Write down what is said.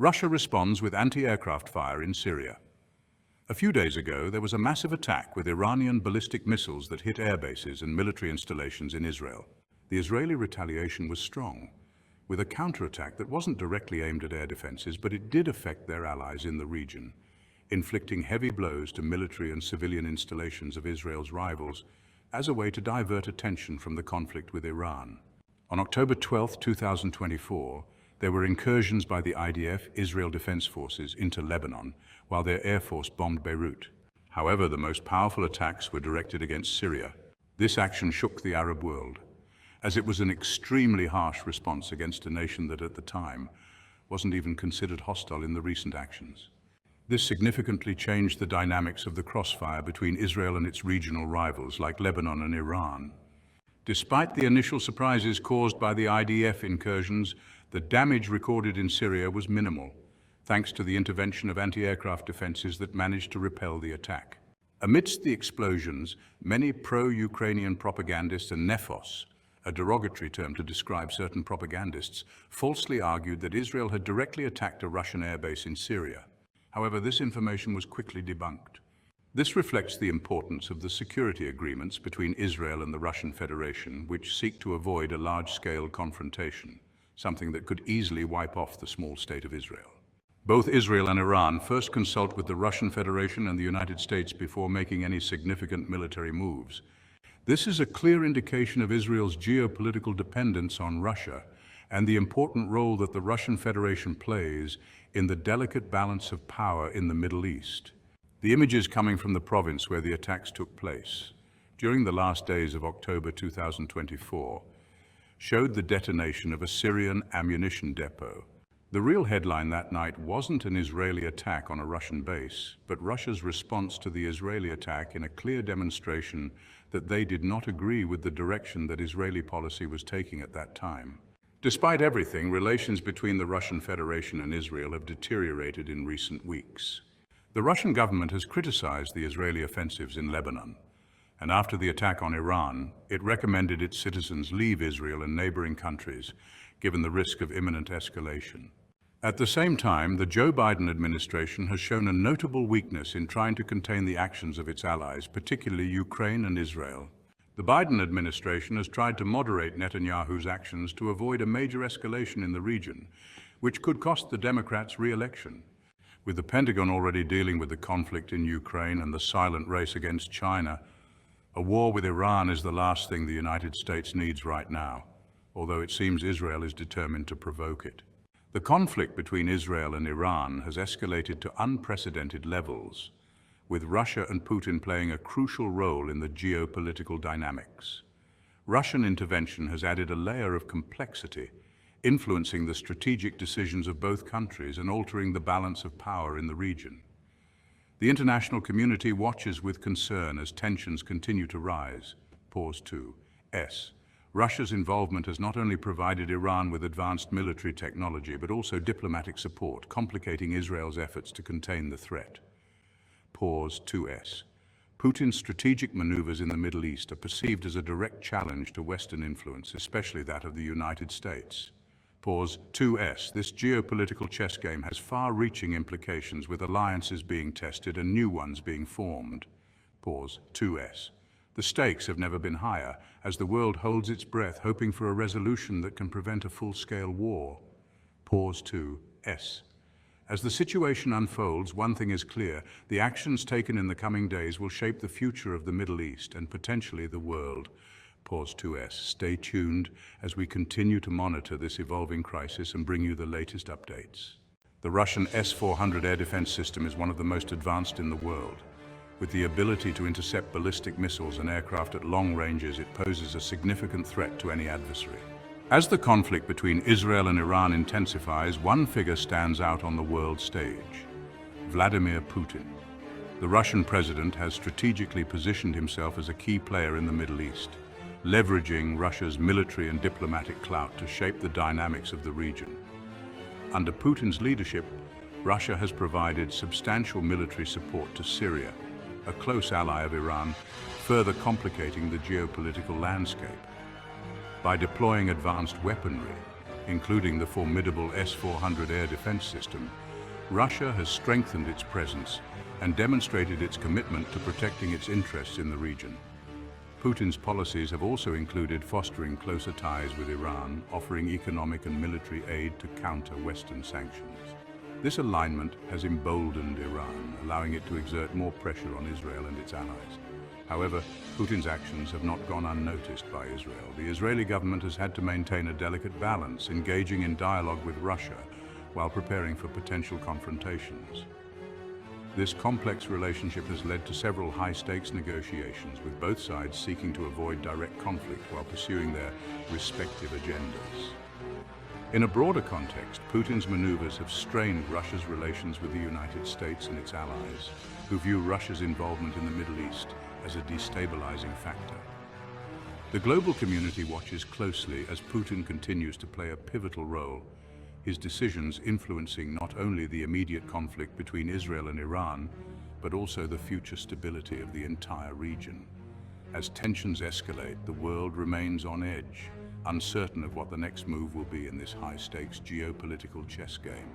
Russia responds with anti-aircraft fire in Syria. A few days ago, there was a massive attack with Iranian ballistic missiles that hit airbases and military installations in Israel. The Israeli retaliation was strong, with a counterattack that wasn't directly aimed at air defenses, but it did affect their allies in the region, inflicting heavy blows to military and civilian installations of Israel's rivals as a way to divert attention from the conflict with Iran. On October 12, 2024, there were incursions by the IDF, Israel Defense Forces, into Lebanon, while their air force bombed Beirut. However, the most powerful attacks were directed against Syria. This action shook the Arab world, as it was an extremely harsh response against a nation that at the time wasn't even considered hostile in the recent actions. This significantly changed the dynamics of the crossfire between Israel and its regional rivals like Lebanon and Iran. Despite the initial surprises caused by the IDF incursions, the damage recorded in Syria was minimal, thanks to the intervention of anti-aircraft defenses that managed to repel the attack. Amidst the explosions, many pro-Ukrainian propagandists and nephos, a derogatory term to describe certain propagandists, falsely argued that Israel had directly attacked a Russian airbase in Syria. However, this information was quickly debunked. This reflects the importance of the security agreements between Israel and the Russian Federation, which seek to avoid a large-scale confrontation, something that could easily wipe off the small state of Israel. Both Israel and Iran first consult with the Russian Federation and the United States before making any significant military moves. This is a clear indication of Israel's geopolitical dependence on Russia and the important role that the Russian Federation plays in the delicate balance of power in the Middle East. The images coming from the province where the attacks took place during the last days of October 2024 showed the detonation of a Syrian ammunition depot. The real headline that night wasn't an Israeli attack on a Russian base, but Russia's response to the Israeli attack in a clear demonstration that they did not agree with the direction that Israeli policy was taking at that time. Despite everything, relations between the Russian Federation and Israel have deteriorated in recent weeks. The Russian government has criticized the Israeli offensives in Lebanon, and after the attack on Iran, it recommended its citizens leave Israel and neighboring countries, given the risk of imminent escalation. At the same time, the Joe Biden administration has shown a notable weakness in trying to contain the actions of its allies, particularly Ukraine and Israel. The Biden administration has tried to moderate Netanyahu's actions to avoid a major escalation in the region, which could cost the Democrats' re-election. With the Pentagon already dealing with the conflict in Ukraine and the silent race against China, a war with Iran is the last thing the United States needs right now, although it seems Israel is determined to provoke it. The conflict between Israel and Iran has escalated to unprecedented levels, with Russia and Putin playing a crucial role in the geopolitical dynamics. Russian intervention has added a layer of complexity, influencing the strategic decisions of both countries and altering the balance of power in the region. The international community watches with concern as tensions continue to rise. Pause 2S. Russia's involvement has not only provided Iran with advanced military technology, but also diplomatic support, complicating Israel's efforts to contain the threat. Pause 2S. Putin's strategic maneuvers in the Middle East are perceived as a direct challenge to Western influence, especially that of the United States. Pause 2S. This geopolitical chess game has far-reaching implications, with alliances being tested and new ones being formed. Pause 2S. The stakes have never been higher, as the world holds its breath, hoping for a resolution that can prevent a full-scale war. Pause 2S. As the situation unfolds, one thing is clear: the actions taken in the coming days will shape the future of the Middle East and potentially the world. Pause 2S. Stay tuned as we continue to monitor this evolving crisis and bring you the latest updates. The Russian S-400 air defense system is one of the most advanced in the world. With the ability to intercept ballistic missiles and aircraft at long ranges, it poses a significant threat to any adversary. As the conflict between Israel and Iran intensifies, one figure stands out on the world stage: Vladimir Putin. The Russian president has strategically positioned himself as a key player in the Middle East, leveraging Russia's military and diplomatic clout to shape the dynamics of the region. Under Putin's leadership, Russia has provided substantial military support to Syria, a close ally of Iran, further complicating the geopolitical landscape. By deploying advanced weaponry, including the formidable S-400 air defense system, Russia has strengthened its presence and demonstrated its commitment to protecting its interests in the region. Putin's policies have also included fostering closer ties with Iran, offering economic and military aid to counter Western sanctions. This alignment has emboldened Iran, allowing it to exert more pressure on Israel and its allies. However, Putin's actions have not gone unnoticed by Israel. The Israeli government has had to maintain a delicate balance, engaging in dialogue with Russia while preparing for potential confrontations. This complex relationship has led to several high-stakes negotiations, with both sides seeking to avoid direct conflict while pursuing their respective agendas. In a broader context, Putin's maneuvers have strained Russia's relations with the United States and its allies, who view Russia's involvement in the Middle East as a destabilizing factor. The global community watches closely as Putin continues to play a pivotal role, his decisions influencing not only the immediate conflict between Israel and Iran, but also the future stability of the entire region. As tensions escalate, the world remains on edge, uncertain of what the next move will be in this high-stakes geopolitical chess game.